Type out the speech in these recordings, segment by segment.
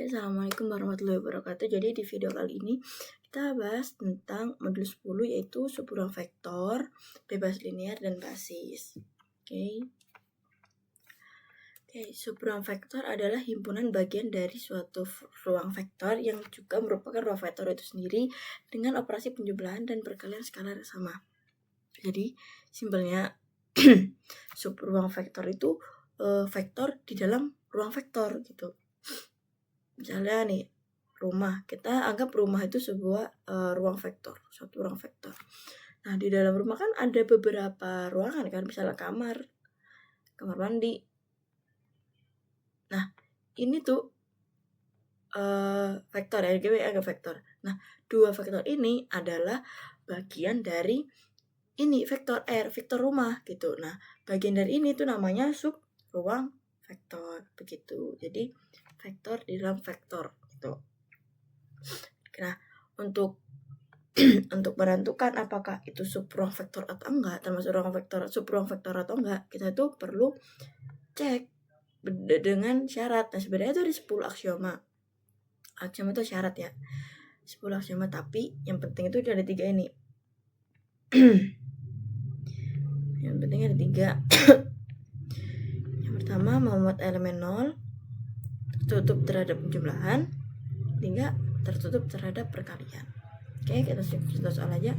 Oke, Assalamualaikum warahmatullahi wabarakatuh. Jadi di video kali ini kita bahas tentang modul 10 yaitu subruang vektor, bebas linear, dan basis. Subruang vektor adalah himpunan bagian dari suatu ruang vektor yang juga merupakan ruang vektor itu sendiri dengan operasi penjumlahan dan perkalian skala sama. Jadi simpelnya subruang vektor itu vektor di dalam ruang vektor gitu. Misalnya nih, rumah, kita anggap rumah itu sebuah ruang vektor, suatu ruang vektor. Nah, di dalam rumah kan ada beberapa ruangan kan, misalnya kamar mandi. Nah, ini tuh vektor ya, gue anggap vektor. Nah, dua vektor ini adalah bagian dari ini vektor R, vektor rumah gitu. Nah, bagian dari ini tuh namanya sub ruang vektor begitu. Jadi vektor di dalam vektor gitu. Nah, untuk menentukan apakah itu subruang vektor atau enggak, termasuk ruang vektor subruang vektor atau enggak, kita tuh perlu cek dengan syarat. Nah, sebenarnya itu ada 10 aksioma. Aksioma itu syarat ya. 10 aksioma, tapi yang penting itu ada 3 ini. Yang penting ada 3. Yang pertama, membuat elemen 0 tertutup terhadap penjumlahan, 3 tertutup terhadap perkalian. Oke, kita contoh soal aja.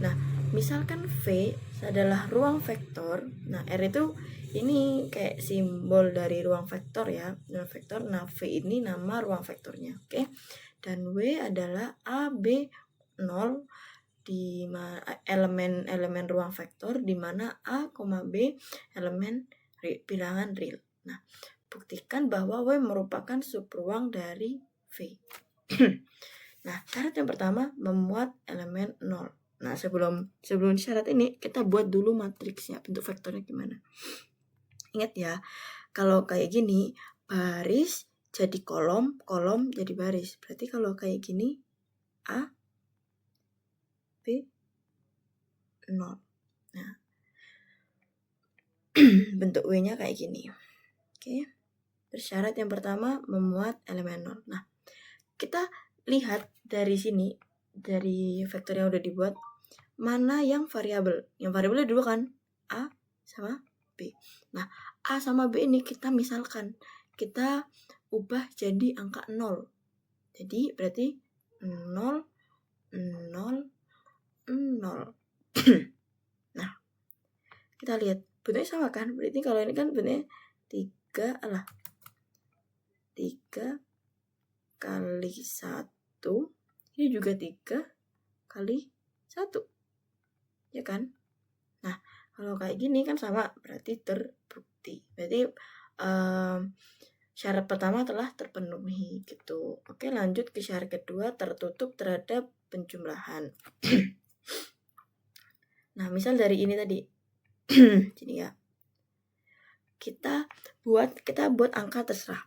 Nah, misalkan V adalah ruang vektor. Nah, R itu ini kayak simbol dari ruang vektor ya, ruang vektor. Nah, V ini nama ruang vektornya, oke. Dan W adalah A, B, 0 di elemen ruang vektor di mana A, B elemen bilangan real. Nah, buktikan bahwa W merupakan subruang dari V. Nah, syarat yang pertama memuat elemen 0. Nah, sebelum syarat ini kita buat dulu matriksnya, bentuk vektornya gimana. Ingat ya, kalau kayak gini baris jadi kolom, kolom jadi baris. Berarti kalau kayak gini A, B, 0. Nah, bentuk W-nya kayak gini. Oke. Syarat yang pertama memuat elemen 0. Nah, kita lihat dari sini, dari vektor yang udah dibuat, mana yang variabel. Yang variabelnya dulu kan A sama B. Nah, A sama B ini kita misalkan, kita ubah jadi angka 0. Jadi berarti 0, 0, 0. Nah, kita lihat bentuknya sama kan? Berarti kalau ini kan bentuknya 3 kali 1. Ini juga 3 kali 1. Ya kan? Nah, kalau kayak gini kan sama, berarti terbukti. Berarti syarat pertama telah terpenuhi gitu. Oke, lanjut ke syarat kedua, tertutup terhadap penjumlahan. Nah, misal dari ini tadi. Jadi ya. Kita buat angka terserah.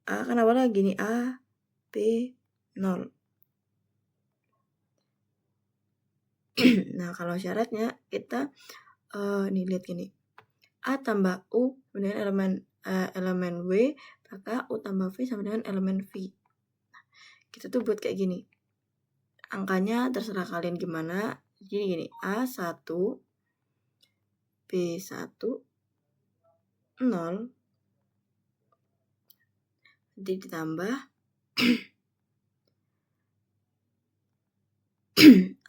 A kan awalnya gini, A, B, 0. Nah, kalau syaratnya kita nih lihat gini. A tambah U dengan elemen W, maka U tambah V sama dengan elemen V. Nah, kita tuh buat kayak gini. Angkanya terserah kalian gimana. Jadi gini, A1, B1, 0. Jadi ditambah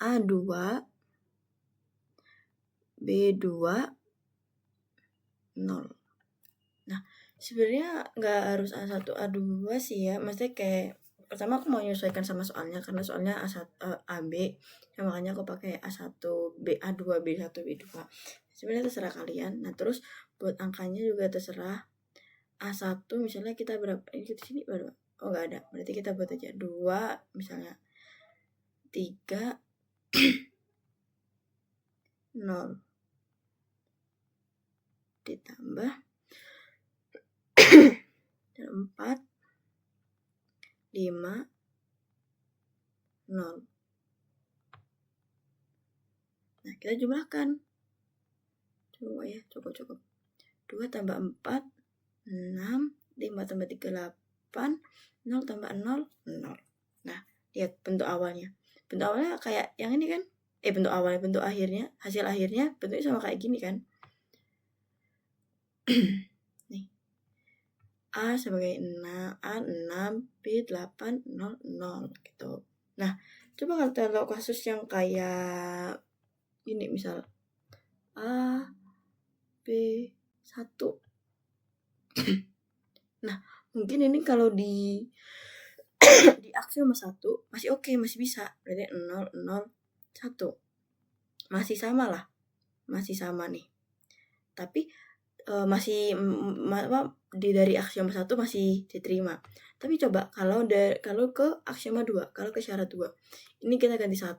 A2, B2, 0. Nah, sebenarnya nggak harus A1, A2 sih ya. Maksudnya kayak pertama aku mau menyesuaikan sama soalnya karena soalnya A1, AB. Ya, makanya aku pakai A1, A2, B1, B2. Sebenarnya terserah kalian. Nah, terus buat angkanya juga terserah. A1 misalnya kita berapa? Ini di sini berapa? Oh, nggak ada. Berarti kita buat aja 2 misalnya. 3 0 ditambah 4 5 0. Nah, kita jumlahkan. Coba ya, cukup. 2 tambah 4 6, 5 tambah 3 8, 0 tambah 0, 0. Nah, lihat bentuk awalnya. Bentuk awalnya kayak yang ini kan? Bentuk awalnya, bentuk akhirnya, hasil akhirnya bentuknya sama kayak gini kan? Nih. A sebagai 6, A 6, B 8, 0, 0 gitu. Nah, coba kalau kasus yang kayak ini misal A, B, 1. Nah, mungkin ini kalau di aksioma 1 masih oke, masih bisa. Berarti 0, 0, 1. Masih sama lah. Masih sama nih. Tapi masih dari aksioma 1 masih diterima. Tapi coba kalau ke aksioma 2, kalau ke syarat 2. Ini kita ganti 1.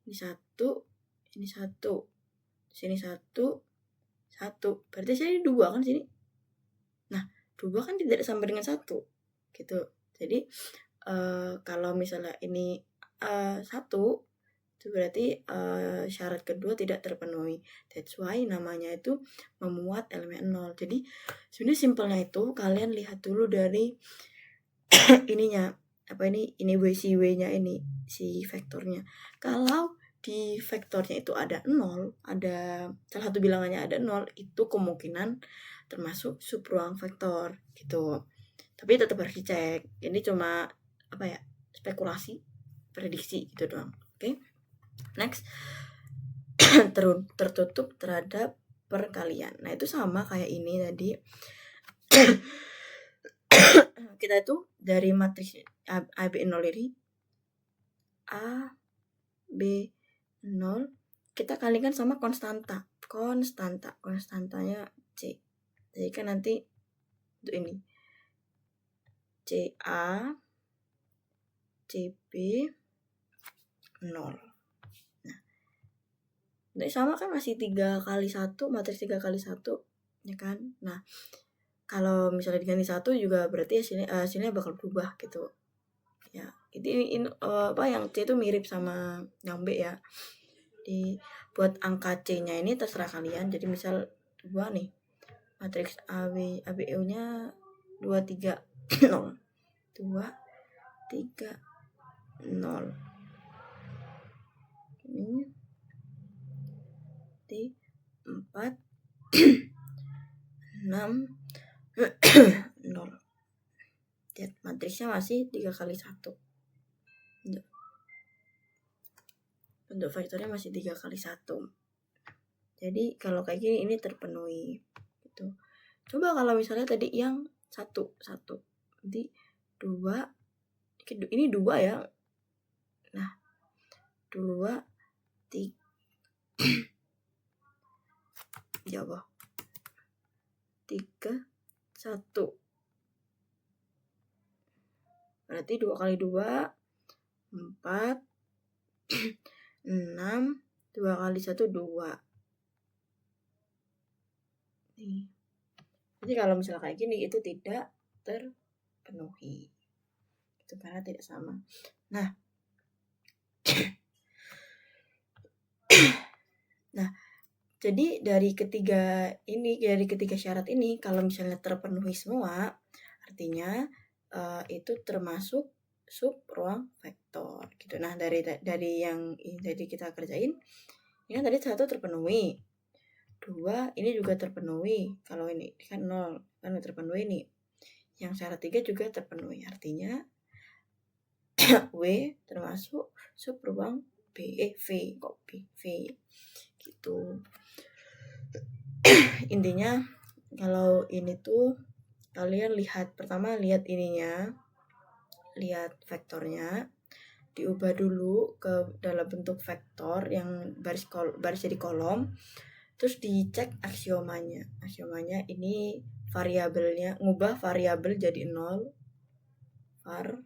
Ini 1, ini 1. Sini 1, 1. Berarti sini 2 kan sini. Nah, 2 kan tidak sama dengan 1. Gitu. Jadi kalau misalnya ini 1, itu berarti syarat kedua tidak terpenuhi. That's why namanya itu memuat elemen 0. Jadi sebenarnya simpelnya itu kalian lihat dulu dari ininya, ini si W-nya ini, si vektornya. Kalau di vektornya itu ada 0, ada salah satu bilangannya ada 0, itu kemungkinan termasuk subruang vektor gitu. Tapi tetap harus dicek. Ini cuma spekulasi, prediksi gitu doang. Oke. Next. Tertutup terhadap perkalian. Nah, itu sama kayak ini tadi. Kita itu dari matriks AB0 ini A, B, 0 kita kalikan sama konstantanya C. Jadi kan nanti untuk ini CA, CB 0. Nah, sama kan masih 3 kali 1, matriks 3 kali 1 ya kan. Nah, kalau misalnya diganti 1 juga berarti hasilnya bakal berubah gitu. Ya, ini yang C itu mirip sama yang B ya. Buat angka C-nya ini terserah kalian. Jadi misal 2 nih. Matriks ABU-nya 2 3 0. 2 3 0. Ini 4 6 0. Lihat matriksnya masih 3 kali 1. Bentuk vektornya masih 3 kali 1. Jadi kalau kayak gini ini terpenuhi gitu. Coba kalau misalnya tadi yang 1. Nanti 2 ini 2 ya. Nah, 2 3 ya apa? 3 1. Berarti 2 kali 2 4 6 2 kali 1 2. Nih. Jadi kalau misalnya kayak gini itu tidak terpenuhi. Itu karena tidak sama. Nah. Jadi dari ketiga syarat ini kalau misalnya terpenuhi semua, artinya itu termasuk subruang vektor gitu. Nah, dari yang tadi kita kerjain, ini kan tadi 1 terpenuhi. 2 ini juga terpenuhi. Kalau ini kan 0 kan terpenuhi nih. Yang syarat 3 juga terpenuhi. Artinya W termasuk subruang V gitu. Intinya kalau ini tuh kalian pertama lihat ininya, lihat vektornya, diubah dulu ke dalam bentuk vektor yang baris jadi kolom, terus dicek aksiomanya. Aksiomanya ini variabelnya, ngubah variabel jadi 0, var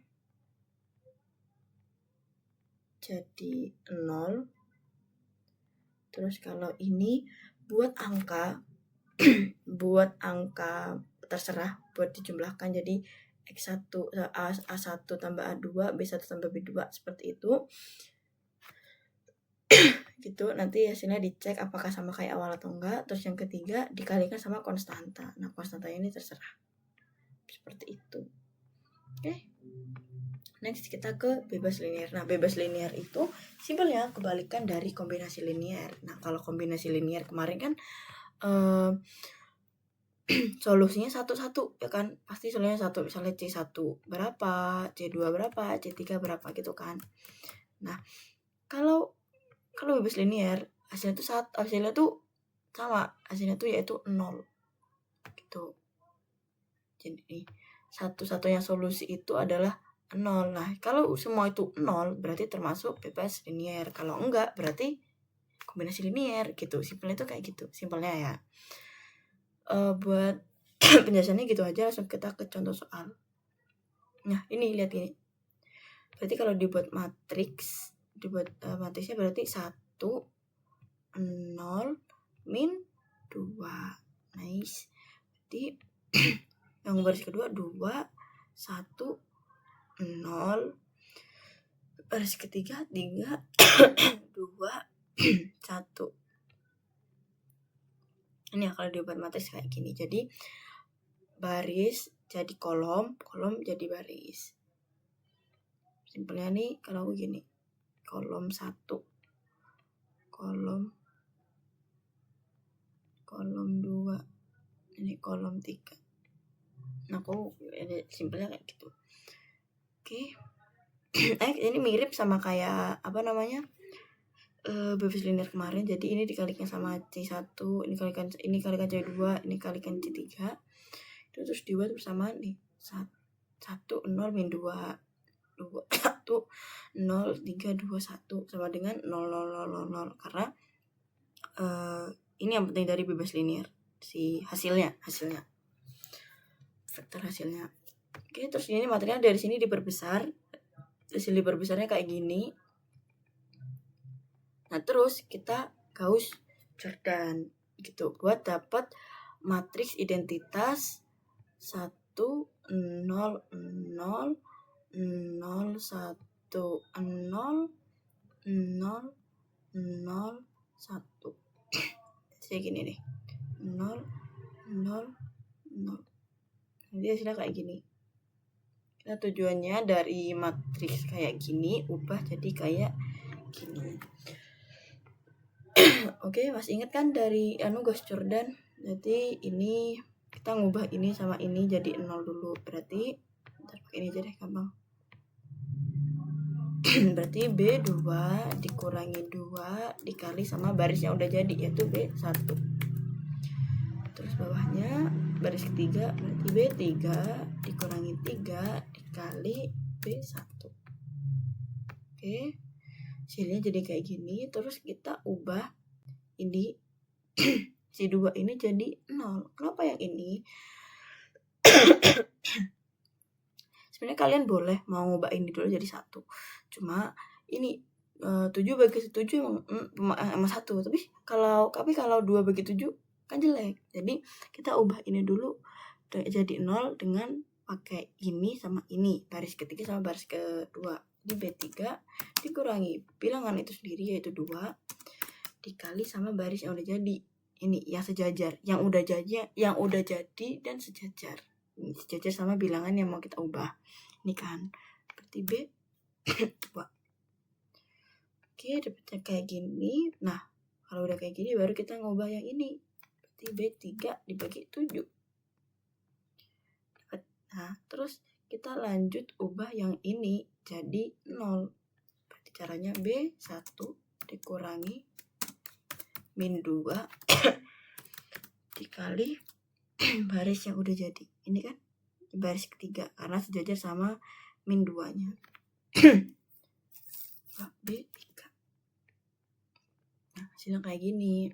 jadi 0. Terus kalau ini buat angka terserah buat dijumlahkan, jadi X1 A1 tambah A2, B1 tambah B2 seperti itu. Gitu, nanti hasilnya dicek apakah sama kayak awal atau enggak. Terus yang ketiga dikalikan sama konstanta. Nah, konstanta ini terserah. Seperti itu. Oke. Next kita ke bebas linear. Nah, bebas linear itu simpelnya kebalikan dari kombinasi linear. Nah, kalau kombinasi linear kemarin kan solusinya satu-satu ya kan, pasti solusinya satu, misalnya C1 berapa, C2 berapa, C3 berapa gitu kan. Nah, kalau bebas linear hasilnya tuh sama, hasilnya tuh yaitu 0 gitu. Jadi satu-satunya solusi itu adalah 0. Nah, kalau semua itu 0 berarti termasuk bebas linear. Kalau enggak berarti kombinasi linear gitu. Simpelnya itu kayak gitu. Simpelnya ya. Buat penjelasannya gitu aja, langsung kita ke contoh soal. Nah, ini lihat ini. Berarti kalau dibuat matriksnya berarti 1 0 min 2. Nice. Berarti yang baris kedua 2 1 0, baris ketiga 3 2 1. Ini ya kalau dibuat matriks kayak gini. Jadi baris jadi kolom jadi baris. Simpelnya nih kalau begini, kolom 1, kolom 2, ini kolom 3. Nah, simpelnya kayak gitu. Oke. Ini mirip sama kayak bebas linear kemarin. Jadi ini dikalikan sama C1, ini kalikan C2, ini kalikan C3. Terus dibuat bersama nih 1 0 min 2 1 0 3 2 1 sama dengan 0 0 0 0 karena ini yang penting dari bebas linear, si hasilnya vektor hasilnya. Oke, terus ini materinya dari sini diperbesar. Hasil diperbesarnya kayak gini. Nah, terus kita Gauss-Jordan gitu buat dapat matriks identitas 1 0 0 0 1 0 0 0 1. Kayak gini nih. 0 0 0. Jadi hasilnya kayak gini. Nah, tujuannya dari matriks kayak gini ubah jadi kayak gini. Oke, masih ingat kan dari Gauss-Jordan? Jadi ini kita ngubah ini sama ini jadi 0 dulu. Berarti ntar pakai ini aja deh, gampang. Berarti B2 dikurangi 2 dikali sama baris yang udah jadi, yaitu B1. Terus bawahnya baris ketiga berarti B3 dikurangi 3 dikali B1. Oke, hasilnya jadi kayak gini. Terus kita ubah ini C2 ini jadi 0. Kenapa yang ini? Sebenarnya kalian boleh mau ngubah ini dulu jadi 1. Cuma ini 7 bagi 7 emang 1. Tapi kalau 2 bagi 7 kan jelek. Jadi kita ubah ini dulu jadi 0 dengan pakai ini sama ini, baris ketiga sama baris kedua. Jadi B3 dikurangi bilangan itu sendiri yaitu 2 dikali sama baris yang udah jadi. Ini yang sejajar, yang udah jadi dan sejajar. Ini sejajar sama bilangan yang mau kita ubah. Ini kan berarti B2. Oke, dapetnya kayak gini. Nah, kalau udah kayak gini baru kita ngubah yang ini. Berarti B3 dibagi 7. Nah, terus kita lanjut ubah yang ini jadi 0. Berarti caranya B1 dikurangi min 2 dikali baris yang udah jadi. Ini kan baris ketiga karena sejajar sama min 2-nya. B3. Nah, hasilnya kayak gini.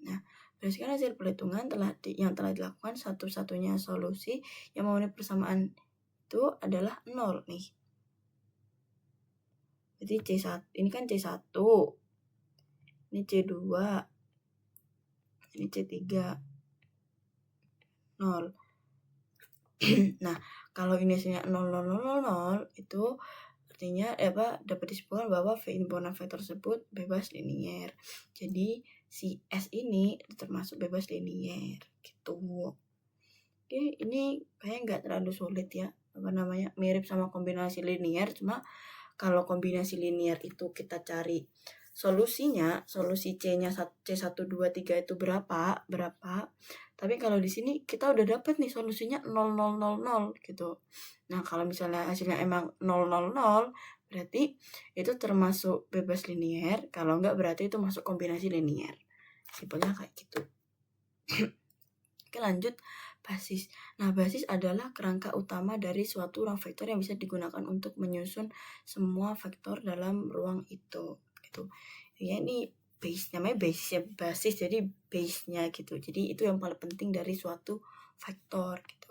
Nah, berdasarkan hasil perhitungan yang telah dilakukan, satu-satunya solusi yang memenuhi persamaan itu adalah 0 nih. Jadi C1, ini kan C1, ini C2, ini C3, 0. Nah, kalau ini hasilnya 0, 0, 0, 0, itu artinya dapat disimpulkan bahwa himpunan vektor tersebut bebas linier. Jadi si S ini termasuk bebas linier gitu. Oke, ini kayaknya nggak terlalu sulit ya, mirip sama kombinasi linier, cuma kalau kombinasi linier itu kita cari solusinya, solusi C-nya C1, 2, 3 itu berapa. Tapi kalau di sini kita udah dapet nih solusinya 0, 0, 0, 0 gitu. Nah, kalau misalnya hasilnya emang 0, 0, 0, berarti itu termasuk bebas linier. Kalau enggak berarti itu masuk kombinasi linier. Simpelnya kayak gitu. Oke, lanjut. Basis. Nah, basis adalah kerangka utama dari suatu ruang vektor yang bisa digunakan untuk menyusun semua vektor dalam ruang itu. Gitu. Ya, ini base, namanya basis, jadi base-nya gitu. Jadi itu yang paling penting dari suatu vektor gitu.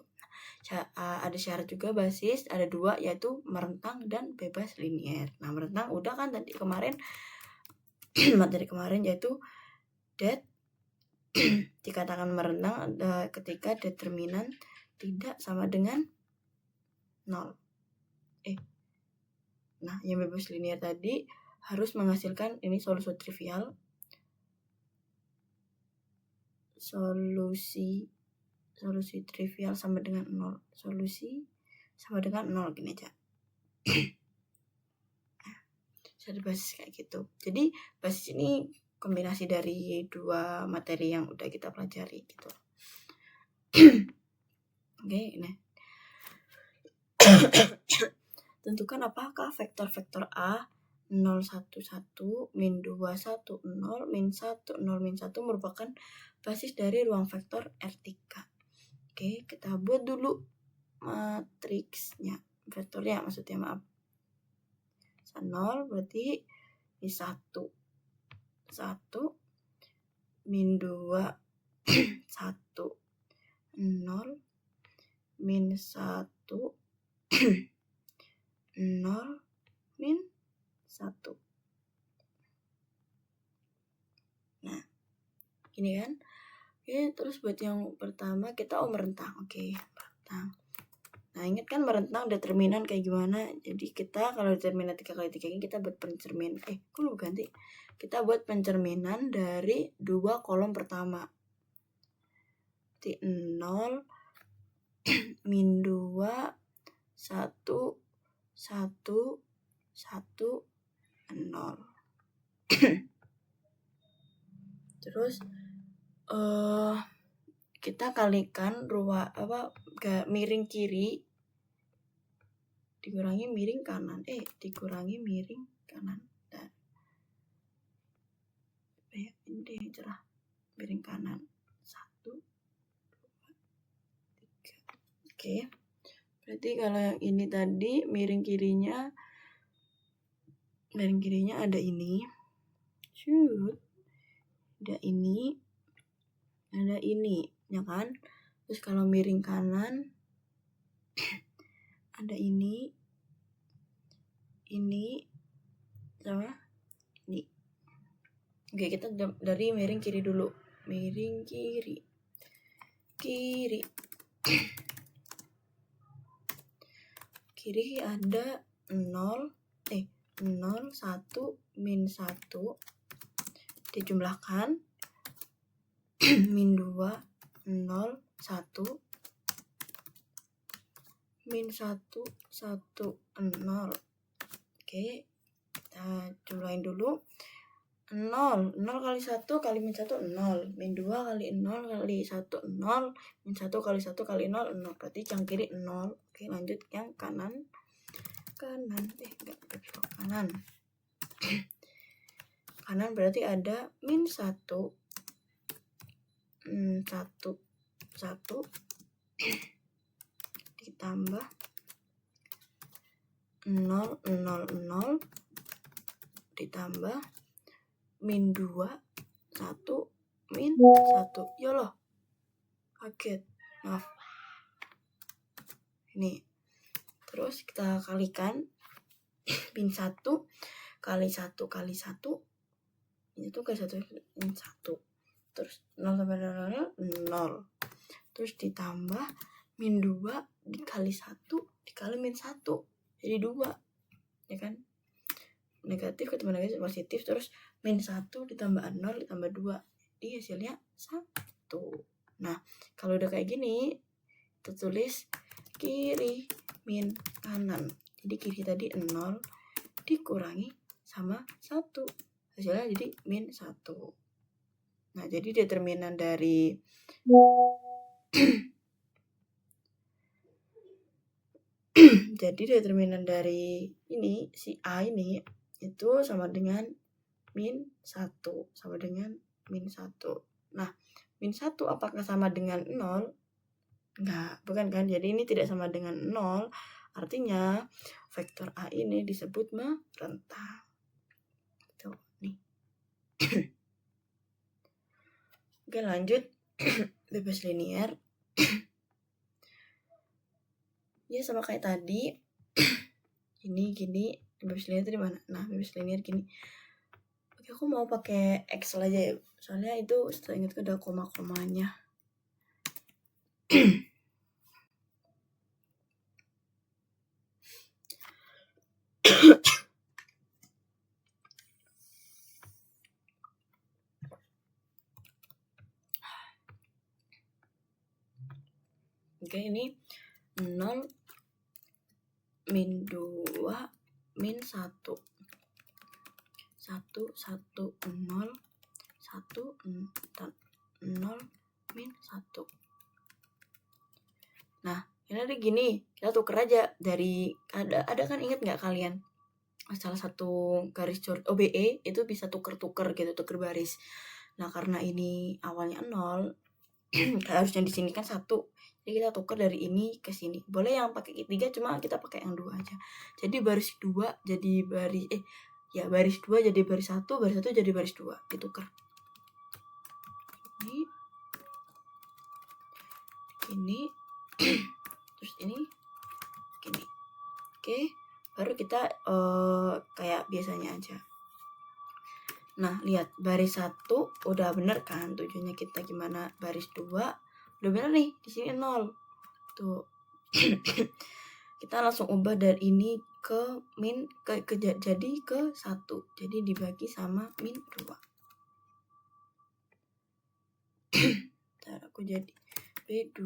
Ada syarat juga basis, ada 2, yaitu merentang dan bebas linier. Nah, merentang udah kan tadi kemarin materi kemarin, yaitu that dikatakan merentang ketika determinan tidak sama dengan 0. Nah, yang bebas linier tadi harus menghasilkan ini solusi trivial. Solusi trivial sama dengan 0. Solusi sama dengan 0 gini aja. Jadi basis kayak gitu. Jadi basis ini kombinasi dari 2 materi yang udah kita pelajari gitu. Oke, nah. Tentukan apakah vektor-vektor A 0, 1, 1, min 2, 1, 0, min 1, 0, min 1 merupakan basis dari ruang vektor R3. Oke, kita buat dulu matriksnya. Vektornya maksudnya, maaf. 0 berarti ini 1, min 2, 1, 0, min 1, 0, min 1. Nah, gini kan. Oke, terus buat yang pertama kita merentang. Oke, merentang. Nah, ingat kan merentang determinan kayak gimana? Jadi kita kalau determinan 3x3 ini kita buat pencermin. Kok lu ganti? Kita buat pencerminan dari 2 kolom pertama. Jadi 0, min 2, 1, 1, 1, 0. Terus kita kalikan miring kiri dikurangi miring kanan. Dikurangi miring kanan. Nah, ini cerah. Miring kanan. 1, 2, 3. Oke. Berarti kalau yang ini tadi miring kirinya ada ini. Ada ini, ya kan? Terus kalau miring kanan ada ini sama ini. Oke, kita dari miring kiri dulu. Miring kiri. Kiri ada 0, 1, min 1 dijumlahkan min 2, 0, 1, min 1, 1, 0. Oke, kita jumlahin dulu. 0 kali 1 kali min 1, 0. Min 2 kali 0 kali 1, 0. Min 1 kali 1 kali 0, 0. Berarti yang kiri 0. Oke, lanjut yang kanan. Kanan berarti ada min 1, 1, 1 ditambah 0, 0, 0 ditambah min 2, 1, min 1. Yoloh, kaget, maaf. Ini terus kita kalikan min 1 kali 1 kali 1 itu kali 1 min 1. Terus 0 tambah 0, 0. Terus ditambah min 2 dikali 1 dikali min 1. Jadi 2. Ya kan? negatif ketemu negatif positif, terus min 1 ditambah 0 ditambah 2, jadi hasilnya 1. Nah kalau udah kayak gini kita tulis kiri min kanan, jadi kiri tadi 0 dikurangi sama 1, hasilnya jadi min 1. Nah jadi determinan dari jadi determinan dari ini si A ini itu sama dengan min 1, sama dengan min 1. Nah min 1 apakah sama dengan 0? Enggak, bukan kan? Jadi ini tidak sama dengan 0, artinya vektor A ini disebut merentang. Tuh, nih. Oke lanjut, bebas linear. Ya sama kayak tadi. Ini gini, bebas linear itu di mana? Nah, bebas linear gini. Oke, aku mau pakai Excel aja ya. Soalnya itu setelah ingat ada koma-komanya. Oke, ini 0 min 2 min 1 1 1 0 1 0 min 1. Nah ini ada gini, kita tuker aja dari ada kan, ingat nggak kalian salah satu garis OBE itu bisa tuker-tuker gitu, tuker baris. Nah karena ini awalnya 0 harusnya di sini kan 1, jadi kita tuker dari ini ke sini. Boleh yang pakai 3, cuma kita pakai yang 2 aja. Jadi baris 2 jadi baris baris 2 jadi baris 1, baris 1 jadi baris 2, ditukar. Ini terus ini gini. Oke, baru kita kayak biasanya aja. Nah lihat baris 1 udah bener kan tujuannya kita gimana, baris 2 udah bener nih, di sini 0 tuh. Kita langsung ubah dari ini ke min jadi ke 1, jadi dibagi sama min 2. Ntar aku jadi B2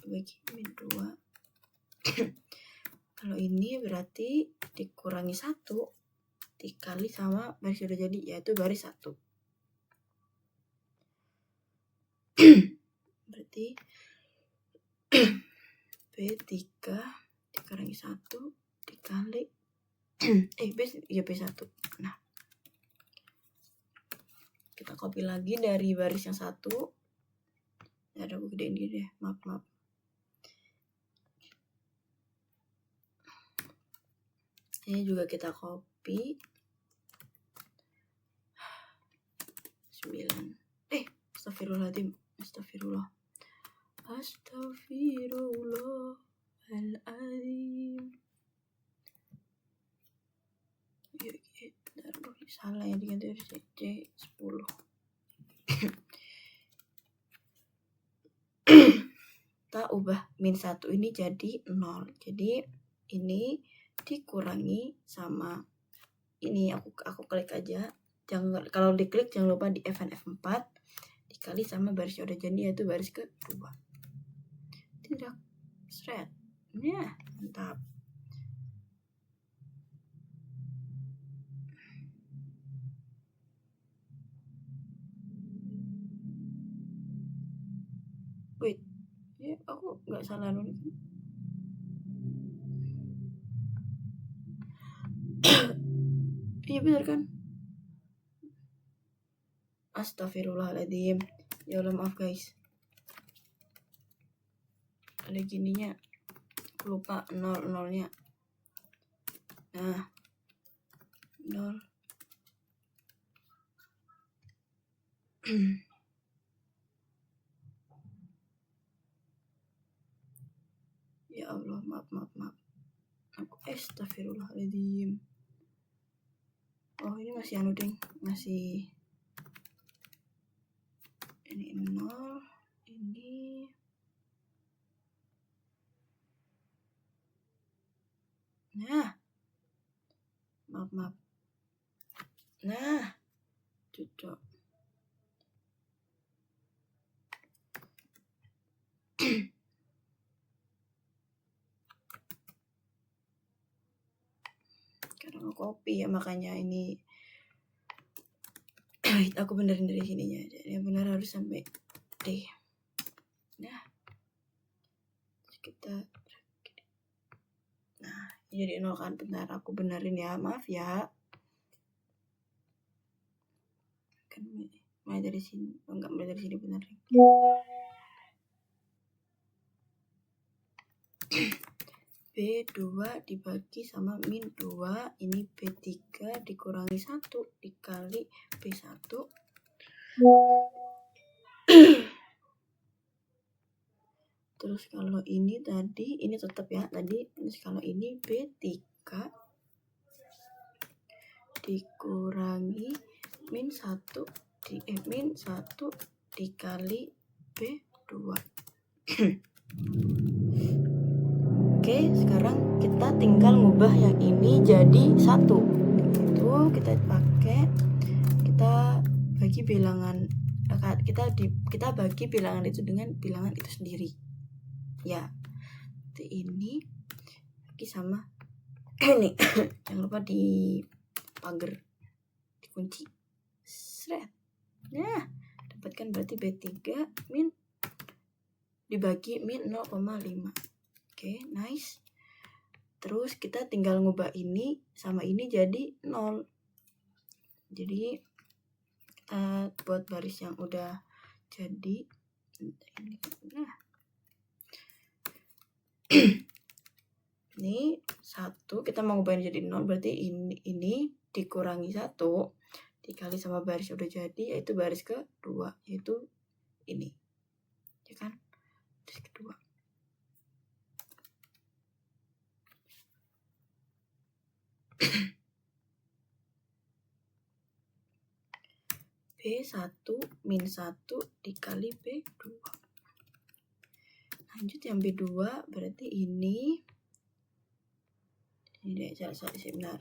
bagi min 2. Kalau ini berarti dikurangi 1 dikali sama baris sudah jadi, yaitu baris 1. Berarti B3 dikurangi 1 dikali B1. Nah kita copy lagi dari baris yang 1. Ada aku gedein ini deh, maaf. Ini juga kita copy 9. Astagfirullahaladzim. Salah ya, diganti dari C10. Kita ubah min 1 ini jadi 0. Jadi ini dikurangi sama ini, aku klik aja. Kalau diklik jangan lupa di F4 dikali sama baris yang udah jadi, yaitu baris kedua. Tidak shred. Ya, mantap. Wait, ya aku nggak salah nulis. Iya bener kan? Astagfirullahaladzim. Ya Allah, maaf guys. Ada gininya. Aku lupa 0-0-nya. Nah. 0. Ya Allah, maaf. Aku astagfirullahaladzim. Oh, ini masih anu deng, masih ini 0, ini nah maaf copy ya, makanya ini aku benerin dari sininya aja. Yang benar harus sampai D. Nah, kita jadi 0 kan. Bentar, aku benerin ya, maaf ya. Kan mulai dari sini, enggak mulai dari sini, benerin. B2 dibagi sama min 2, ini B3 dikurangi 1 dikali B1. Terus kalau ini tadi, ini tetap ya tadi. Terus kalau ini B3 dikurangi min 1 dikali B2. Oke, sekarang kita tinggal ngubah yang ini jadi 1. Itu kita pakai, kita bagi bilangan, kita bagi bilangan itu dengan bilangan itu sendiri. Ya, ini lagi sama ini. Jangan lupa di pagar, dikunci. Seret. Nah, dapatkan berarti B3 min dibagi min 0,5. Oke, nice. Terus kita tinggal ngubah ini sama ini jadi 0. Jadi kita buat baris yang udah jadi. Nah. Ini 1, kita mau ngubahin jadi 0, berarti ini dikurangi 1 dikali sama baris yang udah jadi, yaitu baris kedua, yaitu ini. Ya kan? Baris kedua. B1 min 1 dikali B2. Lanjut yang B2, berarti ini deh, sebentar.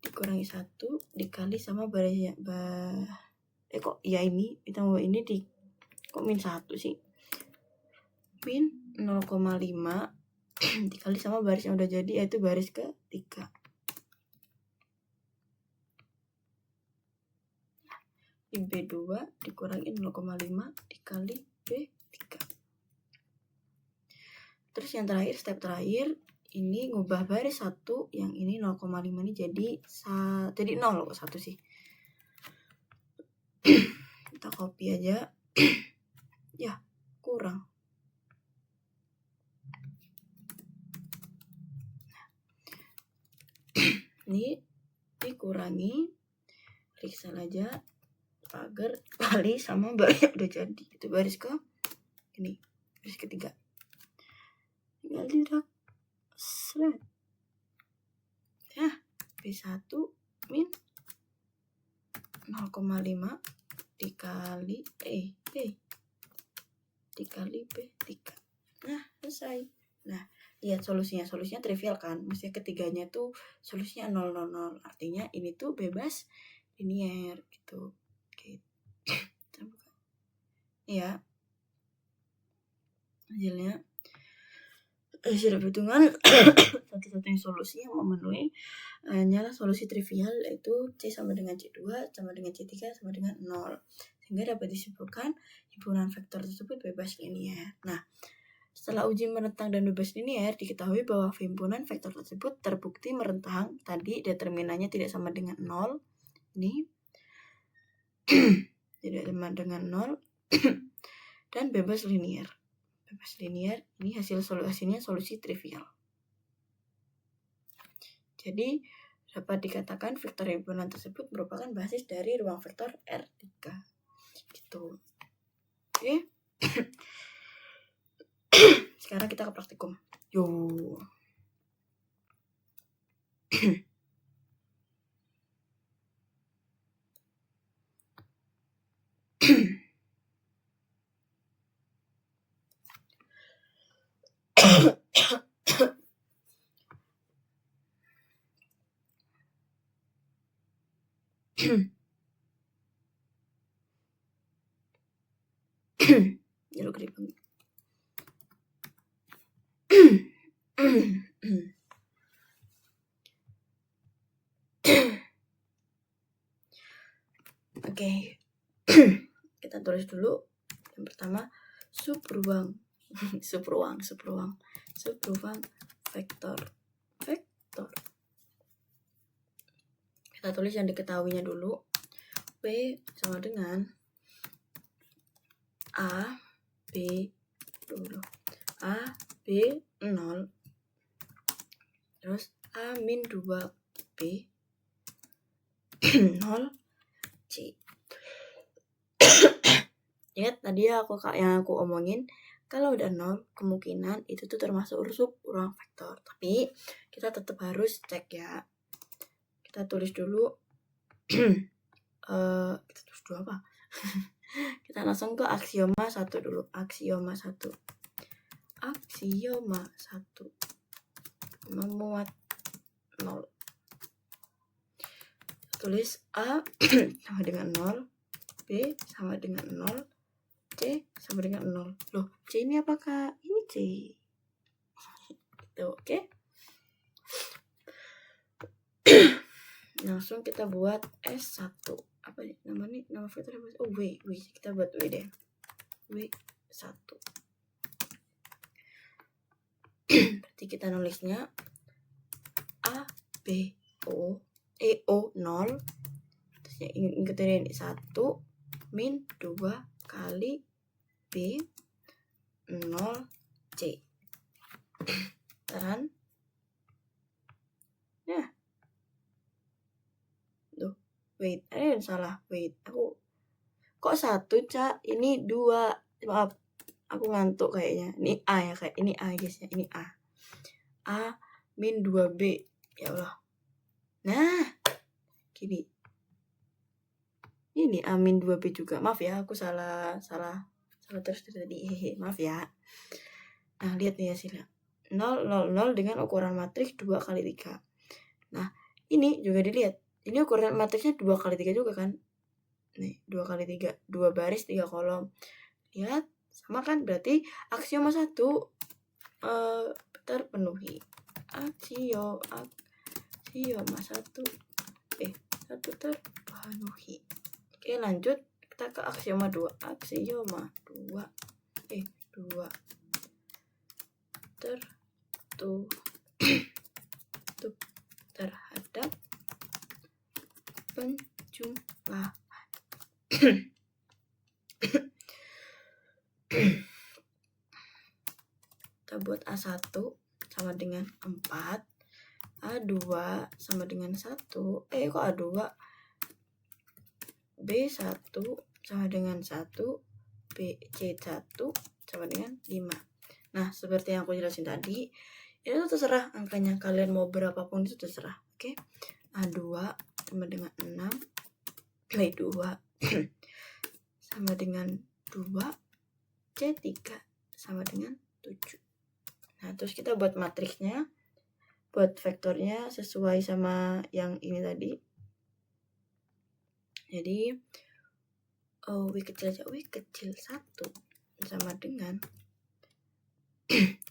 Dikurangi 1 dikali sama barisnya. Kok ya ini, kita mau ini kok min 1 sih? Min 0,5 dikali sama baris yang udah jadi, yaitu baris ketiga. Di B2 dikurangi 0,5 dikali B3. Terus yang terakhir, step terakhir, ini ngubah baris 1, yang ini 0,5 ini jadi 0 kok 1 sih. Kita copy aja. Ya, kurang. Ini dikurangi, periksa aja pagar kali sama baris yang udah jadi, itu baris ini baris ketiga. Tinggal dirak seret. Ya, B1 min 0,5 dikali dikali B3. Nah, selesai. Nah, lihat solusinya trivial kan, maksudnya ketiganya tuh solusinya 0, 0, 0, artinya ini tuh bebas linier gitu. Oke. Ya, hasilnya hasil perhitungan satu-satunya solusi yang memenuhi hanyalah solusi trivial, yaitu C sama dengan C2 sama dengan C3 sama dengan 0, sehingga dapat disimpulkan himpunan vektor tersebut bebas linier. Nah, setelah uji merentang dan bebas linier, diketahui bahwa himpunan vektor tersebut terbukti merentang. Tadi determinannya tidak sama dengan 0. Ini tidak sama dengan 0 dan bebas linier. Bebas linier, ini hasilnya solusi trivial. Jadi dapat dikatakan vektor himpunan tersebut merupakan basis dari ruang vektor R3. Gitu. Oke. Sekarang kita ke praktikum. Yo. Jalur gede banget. Oke. Kita tulis dulu. Yang pertama, subruang vektor. Kita tulis yang diketahuinya dulu. P sama dengan A, B, 0. Terus A min 2B 0 C. Ingat tadi yang aku omongin, kalau udah 0 kemungkinan itu tuh termasuk subruang vektor. Tapi kita tetap harus cek ya. Kita tulis dulu apa? Kita langsung ke aksioma 1 dulu. Aksioma 1 memuat 0. Tulis A sama dengan 0, B sama dengan 0, C sama dengan 0. Loh, C ini apa, Kak? Ini C. Gitu, oke? Langsung kita buat S1. Apa nih namanya? Nama vektor apa? Oh, W. Kita buat W deh. W1. Berarti kita nulisnya A, B, O, 0. Terus ingetin ini 1 min 2 kali B 0 C. Taran. Nah. Tuh, wait. Ada yang salah. Wait, aku kok 1, Cak? Ini 2. Maaf. Aku ngantuk kayaknya. Ini A ya, kayak ini A guys ya. Ini A. A min 2B. Ya Allah. Nah. Gini. Ini A min 2B juga. Maaf ya, aku salah terus tadi. Maaf ya. Nah, lihat nih hasilnya. 0, 0, 0 dengan ukuran matriks 2 kali 3. Nah, ini juga dilihat. Ini ukuran matriksnya 2 kali 3 juga kan? Nih, 2 kali 3. 2 baris, 3 kolom. Lihat, sama kan? Berarti aksioma 1 terpenuhi. Aksioma 1 terpenuhi. Oke, lanjut. Kita ke aksioma 2. Aksioma 2 tertutup terhadap penjumlahan. Kita buat A1 sama dengan 4, A2 sama dengan 1, kok A2, B1 sama dengan 1, C1 sama dengan 5. Nah, seperti yang aku jelasin tadi, itu terserah angkanya, kalian mau berapapun itu terserah. Oke. A2 sama dengan 6, B2 sama dengan 2, C3 sama dengan 7. Nah, terus kita buat matriksnya, buat vektornya sesuai sama yang ini tadi. Jadi W kecil 1 sama dengan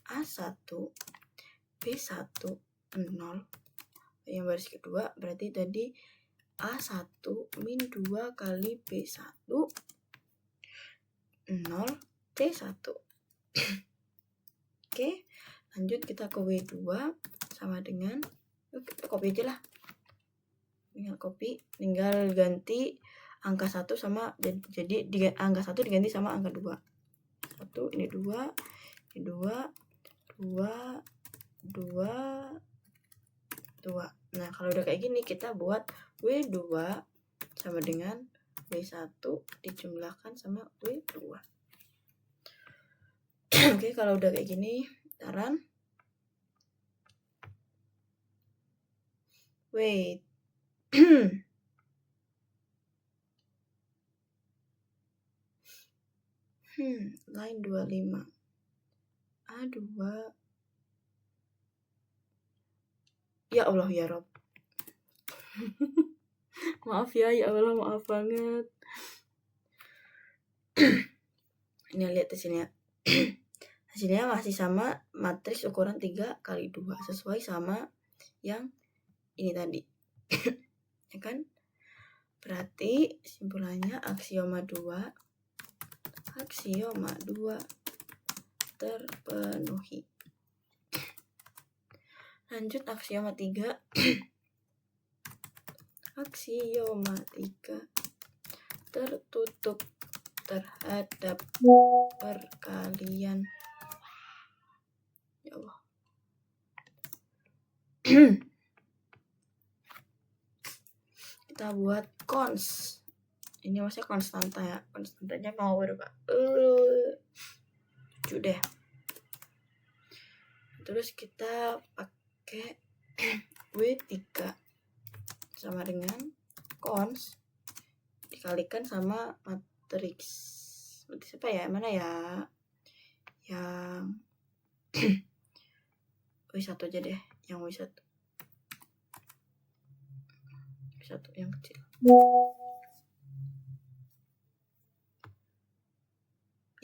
A1 B1 0. Yang baris kedua berarti tadi A1 min 2 kali B1 0 C1. Oke, lanjut kita ke W2 sama dengan, kita copy aja lah. Tinggal ganti angka 1 sama, jadi angka 1 diganti sama angka 2. 1, ini 2, ini 2, 2, 2, 2. Nah, kalau udah kayak gini kita buat W2 sama dengan W1 dijumlahkan sama W2. Oke, kalau udah kayak gini, taran. Wait. Line 25. A2. Ya Allah ya Rob. Maaf ya Allah, maaf banget. Ini lihat di sini ya. Hasilnya masih sama, matriks ukuran 3 kali 2, sesuai sama yang ini tadi. ya kan? Berarti simpulannya aksioma 2 terpenuhi. Lanjut aksioma 3. Aksioma 3 tertutup terhadap perkalian. Ya Allah. Kita buat cons. Ini maksudnya konstanta ya. Konstantanya mau berapa? 7 deh. Terus kita pakai W3 sama dengan cons dikalikan sama matriks. Matriks apa ya? Mana ya? Yang W1 aja deh. Yang W1 yang kecil.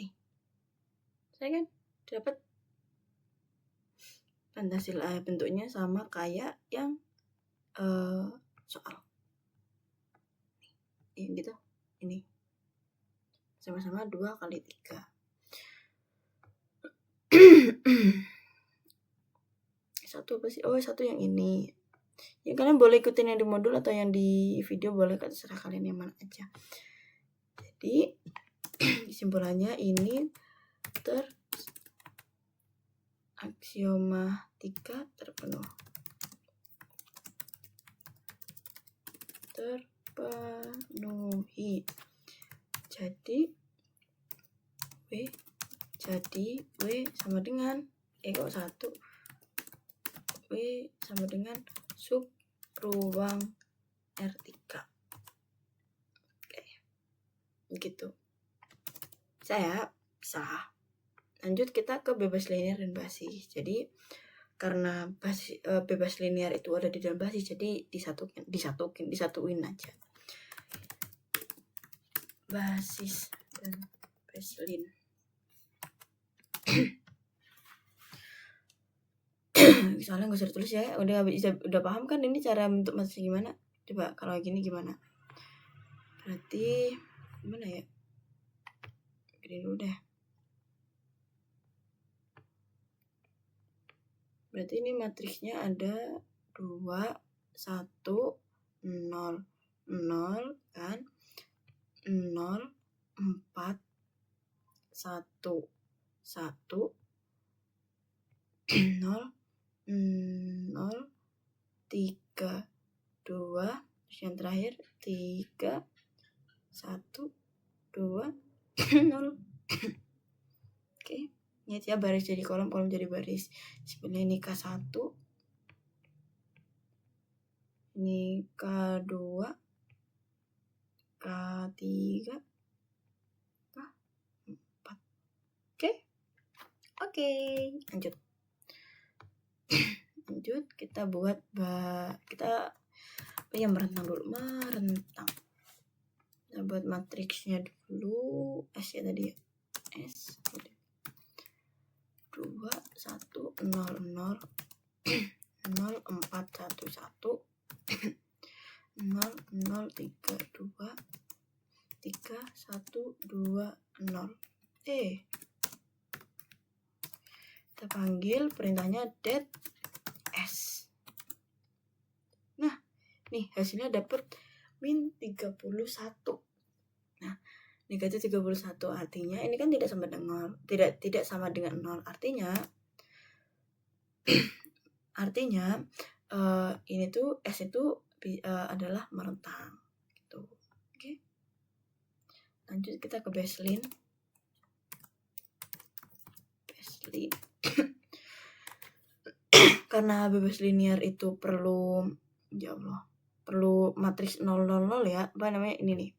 Nih. Saya kan dapat Pancasila bentuknya sama kayak yang soal. Gitu. Ini. Sama-sama 2 kali 3. Satu apa sih? Oh, satu yang ini. Ya kalian boleh ikutin yang di modul atau yang di video, boleh, terserah kalian yang mana aja. Jadi kesimpulannya ini aksioma 3 terpenuhi. Jadi W sama dengan kok 1. W sama dengan sub ruang R3. Oke. Gitu. Bisa. Lanjut kita ke bebas linear dan basis. Jadi karena bebas linear itu ada di dalam basis, jadi disatuin aja. Basis dan baselin. Soalnya nggak usah ditulis ya, udah paham kan ini cara bentuk matriks gimana? Coba kalau gini gimana? Berarti gimana ya? Gini dulu deh. Berarti ini matriksnya ada 2, 1, 0, 0 kan? 0, 4, 1, 1, 0, 0, 3, 2, terus yang terakhir 3, 1, 2, 0. Oke, ingat ya, baris jadi kolom jadi baris. Sebenarnya ini K1, ini K2, K3, K4. Oke, lanjut kita buat yang merentang dulu. Kita buat matriksnya dulu. S ya tadi ya. S 2, 1, 0, 0, 0, 4, 1, 1, 0, 0, 3, 2, 3, 1, 2, 0. Kita panggil perintahnya det S. Nah, nih hasilnya dapat min 31. Nah, negatif 31 artinya ini kan tidak sama dengan 0. Tidak sama dengan 0. Artinya ini tuh S itu adalah merentang gitu. Oke. Lanjut kita ke baseline. Karena bebas linear itu perlu matriks 0, 0, 0 ya. Apa namanya ini nih.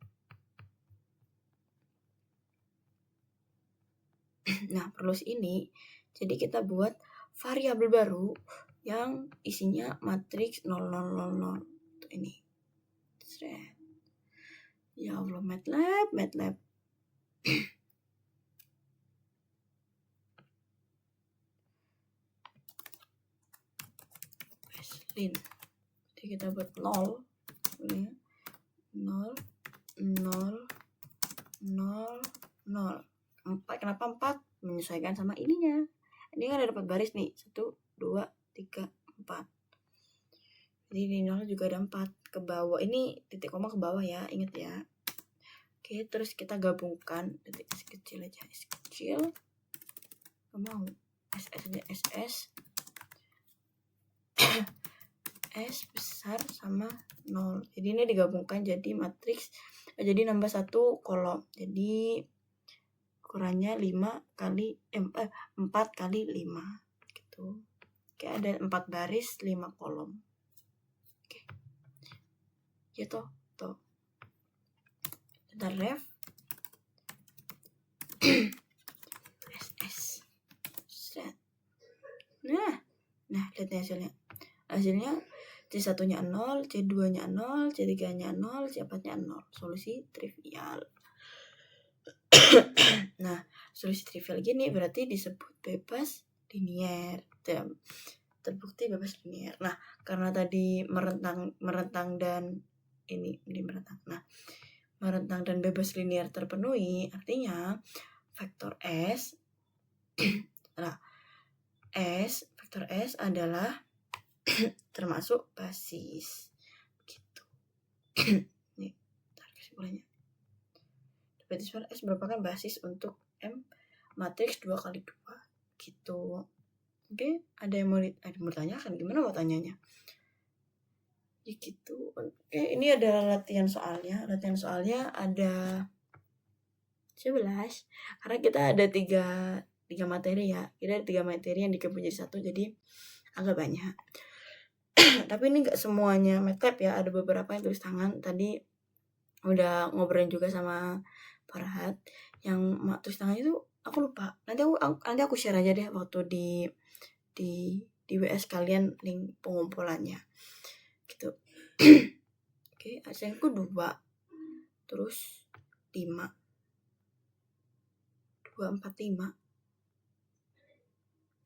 Nah, perlu ini. Jadi kita buat variabel baru yang isinya matriks 0, 0, 0, 0. Tuh ini. Ya Allah, MATLAB. Baseline. Jadi kita buat 0, ini 0 0 0 0. 4. Kenapa 4? Menyesuaikan sama ininya. Ini kan ada 4 baris nih. 1 2 3 4. Jadi di 0 juga ada 4 ke bawah. Ini titik koma ke bawah ya, ingat ya. Oke, terus kita gabungkan titik S kecil aja. S kecil. Gak mau. SS aja. SS. S besar sama 0. Jadi ini digabungkan jadi matriks. Jadi nambah 1 kolom. Jadi ukurannya 4 kali 5 gitu. Oke, ada 4 baris 5 kolom. Oke. Gitu. Tuh. Kita ref SS. Set. Nah, lihat nih hasilnya. Hasilnya C1-nya 0, C2-nya 0, C3-nya 0, C4-nya 0. Solusi trivial. Nah, solusi trivial gini berarti disebut bebas linier. Terbukti bebas linier. Nah, karena tadi merentang dan ini merentang. Nah, merentang dan bebas linier terpenuhi, artinya vektor S vektor S adalah termasuk basis gitu. Nih, tarik kesimpulannya. Berarti S merupakan basis untuk M matriks 2 kali 2 gitu. Oke, ada yang mau ditanyakan? Gimana mau tanyanya? Ya gitu. Oke, ini adalah latihan soalnya. Latihan soalnya ada 11. Karena kita ada 3 materi ya. Kita ada 3 materi yang digabung jadi 1, jadi agak banyak. Tapi ini gak semuanya MATLAB ya, ada beberapa yang tulis tangan. Tadi udah ngobrolin juga sama Farhat. Yang tulis tangan itu aku lupa. Nanti aku share aja deh waktu di WS kalian link pengumpulannya. Gitu. Oke, hasilku 2. Terus 5. 2 4 5.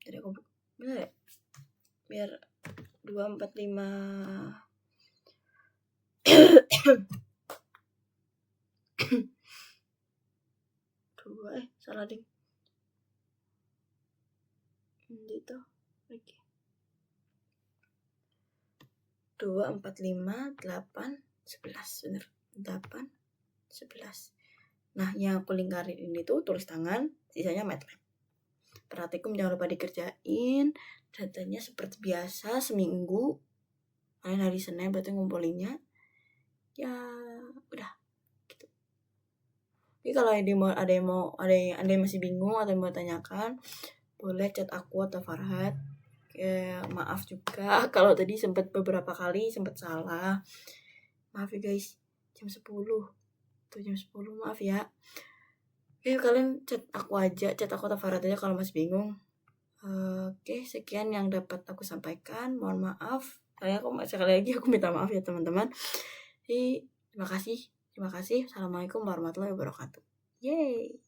Jadi aku bener ya? Biar 2 4 5 salah ding. Gitu lagi. 2 4 5 8 11 bener. 8 11. Nah, yang aku lingkarin ini tuh tulis tangan, sisanya MATLAB. Praktikum jangan lupa dikerjain. Datanya seperti biasa seminggu. Kalian hari Senin berarti ngumpulinnya. Ya, udah gitu. Jadi kalau ada yang masih bingung atau yang mau tanyakan, boleh chat aku atau Farhat. Maaf juga kalau tadi beberapa kali sempat salah. Maaf ya guys. Jam 10. Maaf ya. Kalian chat aku atau Farhat aja kalau masih bingung. Oke, sekian yang dapat aku sampaikan. Mohon maaf. Sekali lagi aku minta maaf ya teman-teman. Jadi, terima kasih. Assalamualaikum warahmatullahi wabarakatuh. Yeay.